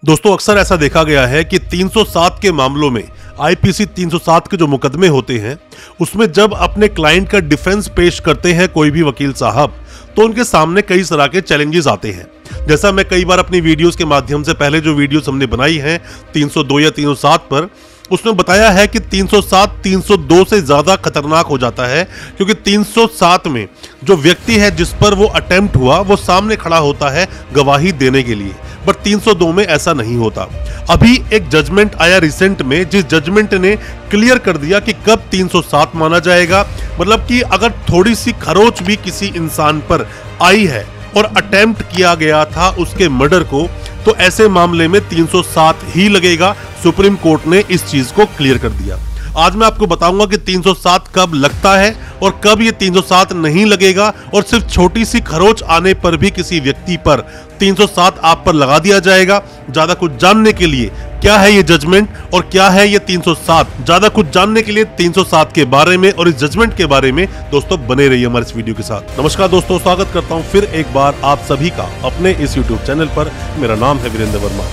दोस्तों अक्सर ऐसा देखा गया है कि 307 के मामलों में आईपीसी 307 के जो मुकदमे होते हैं उसमें जब अपने क्लाइंट का डिफेंस पेश करते हैं कोई भी वकील साहब तो उनके सामने कई तरह के चैलेंजेस आते हैं। जैसा मैं कई बार अपनी वीडियोस के माध्यम से पहले जो वीडियोस हमने बनाई हैं 302 या 307 पर उसमें बताया है कि 307 302 से ज्यादा खतरनाक हो जाता है, क्योंकि 307 में जो व्यक्ति है जिस पर वो अटेम्प्ट हुआ वो सामने खड़ा होता है गवाही देने के लिए, बट 302 में ऐसा नहीं होता। अभी एक जजमेंट आया रिसेंट में, जिस जजमेंट ने क्लियर कर दिया कि कब 307 माना जाएगा। मतलब कि अगर थोड़ी सी खरोच भी किसी इंसान पर आई है और अटेम्प्ट किया गया था उसके मर्डर को, तो ऐसे मामले में 307 ही लगेगा। सुप्रीम कोर्ट ने इस चीज को क्लियर कर दिया। आज मैं आपको बताऊंगा कि 307 कब लगता है और कब ये 307 नहीं लगेगा, और सिर्फ छोटी सी खरोच आने पर भी किसी व्यक्ति पर 307 आप पर लगा दिया जाएगा। ज्यादा कुछ जानने के लिए क्या है ये जजमेंट और क्या है ये 307, ज्यादा कुछ जानने के लिए 307 के बारे में और इस जजमेंट के बारे में दोस्तों बने रहिए हमारे इस वीडियो के साथ। नमस्कार दोस्तों, स्वागत करता हूं फिर एक बार आप सभी का अपने इस यूट्यूब चैनल पर। मेरा नाम है वीरेंद्र वर्मा।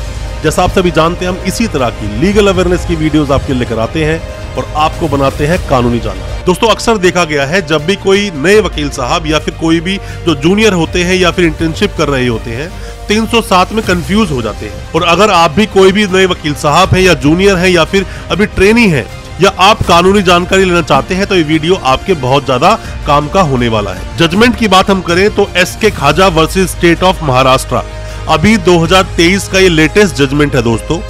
जैसा आप सभी जानते हैं हम इसी तरह की लीगल अवेयरनेस की वीडियोस आपके लेकर आते हैं और आपको बनाते हैं कानूनी जानकार। दोस्तों अक्सर देखा गया है जब भी कोई नए वकील साहब या फिर कोई भी जो जूनियर होते हैं या फिर इंटर्नशिप कर रहे होते हैं 307 में कंफ्यूज हो जाते हैं। और अगर आप भी कोई भी नए वकील साहब हैं या जूनियर हैं या फिर अभी ट्रेनी हैं या आप कानूनी जानकारी लेना चाहते हैं तो ये वीडियो आपके बहुत ज्यादा काम का होने वाला है। जजमेंट की बात हम करें तो एसके खाजा वर्सेस स्टेट ऑफ महाराष्ट्र, अभी 2023 का ये लेटेस्ट जजमेंट है दोस्तों।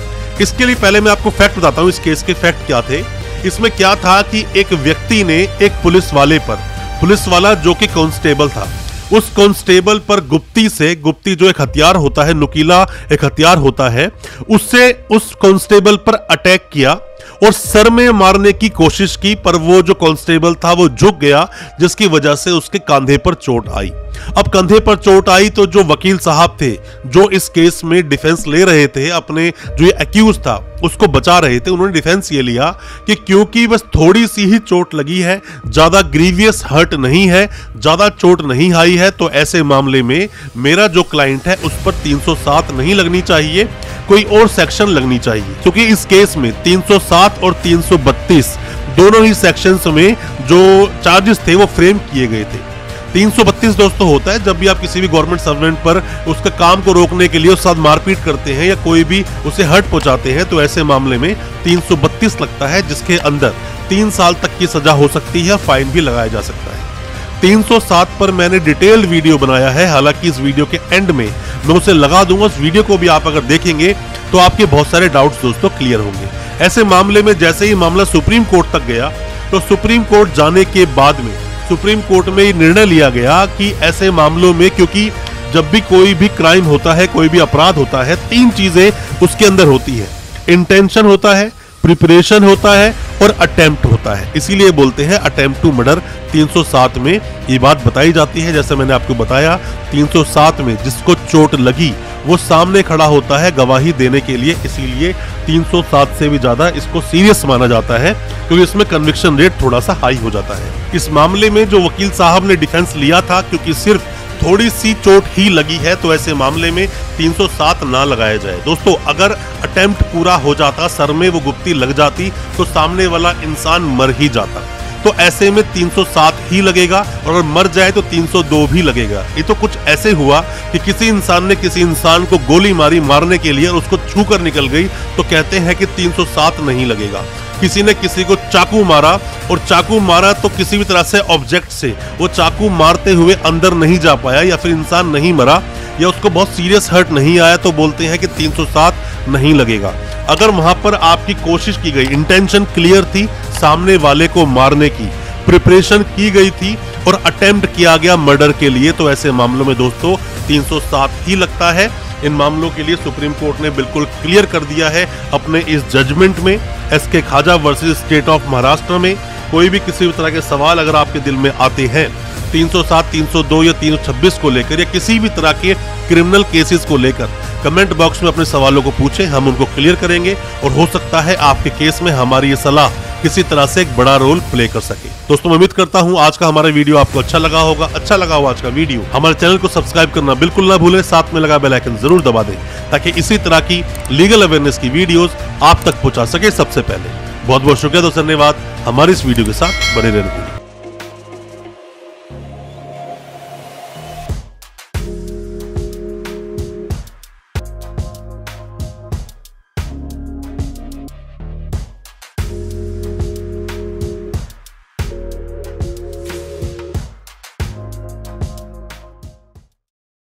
इसके लिए पहले मैं आपको फैक्ट बताता हूँ, इस केस के फैक्ट क्या थे। इसमें क्या था कि एक व्यक्ति ने एक पुलिस वाले पर, पुलिस वाला जो कि कांस्टेबल था, उस कांस्टेबल पर गुप्ती जो एक हथियार होता है, नुकीला एक हथियार होता है, उससे उस कांस्टेबल पर अटैक किया और सर में मारने की कोशिश की, पर वो जो कांस्टेबल था वो झुक गया, जिसकी वजह से उसके कंधे पर चोट आई। अब कंधे पर चोट आई तो जो वकील साहब थे जो इस केस में डिफेंस ले रहे थे, अपने जो ये एक्यूज था उसको बचा रहे थे, उन्होंने डिफेंस ये लिया कि क्योंकि बस थोड़ी सी ही चोट लगी है, ज्यादा ग्रीवियस हर्ट नहीं है, ज्यादा चोट नहीं आई है, तो ऐसे मामले में मेरा जो क्लाइंट है उस पर 307 नहीं लगनी चाहिए, कोई और सेक्शन लगनी चाहिए। क्योंकि इस केस में 307 और 332 दोनों ही सेक्शंस में जो चार्जेस थे वो फ्रेम किए गए थे। 332 दोस्तों होता है जब भी आप किसी भी गवर्नमेंट सर्वेंट पर उसका काम को रोकने के लिए उसके साथ मारपीट करते हैं या कोई भी उसे हर्ट पहुंचाते हैं, तो ऐसे मामले में 332 लगता है, जिसके अंदर 3 साल तक की सजा हो सकती है, फाइन भी लगाया जा सकता है। 307 पर मैंने डिटेल्ड वीडियो बनाया है, हालांकि इस वीडियो के एंड में मैं उसे लगा दूंगा। उस वीडियो को भी आप अगर देखेंगे तो आपके बहुत सारे डाउट्स दोस्तों क्लियर होंगे। ऐसे मामले में जैसे ही मामला सुप्रीम कोर्ट तक गया तो सुप्रीम कोर्ट जाने के बाद में सुप्रीम कोर्ट में ये निर्णय लिया गया कि ऐसे मामलों में, क्योंकि जब भी कोई भी क्राइम होता है, कोई भी अपराध होता है, 3 चीजें उसके अंदर होती है। इंटेंशन होता है, प्रिपरेशन होता है और अटेम्प्ट होता है, इसीलिए बोलते हैं अटेम्प्ट टू मर्डर। 307 में ये बात बताई जाती है, जैसे मैंने आपको बताया 307 में जिसको चोट लगी वो सामने खड़ा होता है गवाही देने के लिए, इसीलिए 307 से भी ज्यादा इसको सीरियस माना जाता है, क्योंकि इसमें कन्विक्शन रेट थोड़ा सा हाई हो जाता है। इस मामले में जो वकील साहब ने डिफेंस लिया था, क्योंकि सिर्फ थोड़ी सी चोट ही लगी है, तो ऐसे मामले में 307 ना लगाया जाए। दोस्तों अगर अटेम्प्ट पूरा हो जाता, सर में वो गुप्ती लग जाती, तो सामने वाला इंसान मर ही जाता, तो ऐसे में 307 ही लगेगा, और अगर मर जाए तो 302 भी लगेगा। ये तो कुछ ऐसे हुआ कि किसी इंसान ने किसी इंसान को गोली मारी मारने के लिए और उसको छू कर निकल गई, तो कहते हैं कि 307 नहीं लगेगा। किसी ने किसी को चाकू मारा और चाकू मारा तो किसी भी तरह से ऑब्जेक्ट से वो चाकू मारते हुए अंदर नहीं जा पाया या फिर इंसान नहीं मरा या उसको बहुत सीरियस हर्ट नहीं आया, तो बोलते हैं कि 307 नहीं लगेगा। अगर वहां पर आपकी कोशिश की गई, इंटेंशन क्लियर थी सामने वाले को मारने की, प्रिपरेशन की गई थी और अटेम्प्ट किया गया मर्डर के लिए, तो ऐसे मामलों में दोस्तों 307 ही लगता है। इन मामलों के लिए सुप्रीम कोर्ट ने बिल्कुल क्लियर कर दिया है अपने इस जजमेंट में। एसके खाजा वर्सेस स्टेट ऑफ महाराष्ट्र में कोई भी किसी भी तरह के सवाल अगर आपके दिल में आते हैं 307, 302 या 326 को लेकर या किसी भी तरह के क्रिमिनल केसेस को लेकर, कमेंट बॉक्स में अपने सवालों को पूछें, हम उनको क्लियर करेंगे और हो सकता है आपके केस में हमारी ये सलाह किसी तरह से एक बड़ा रोल प्ले कर सके। दोस्तों मैं उम्मीद करता हूं आज का हमारा वीडियो आपको अच्छा लगा होगा। अच्छा लगा हो आज का वीडियो, हमारे चैनल को सब्सक्राइब करना बिल्कुल ना भूलें, साथ में लगा बेल आइकन जरूर दबा दें ताकि इसी तरह की लीगल अवेयरनेस की वीडियोस आप तक पहुंचा सके सबसे पहले। बहुत बहुत शुक्रिया दोस्तों, धन्यवाद हमारे इस वीडियो के साथ बने रहने के लिए।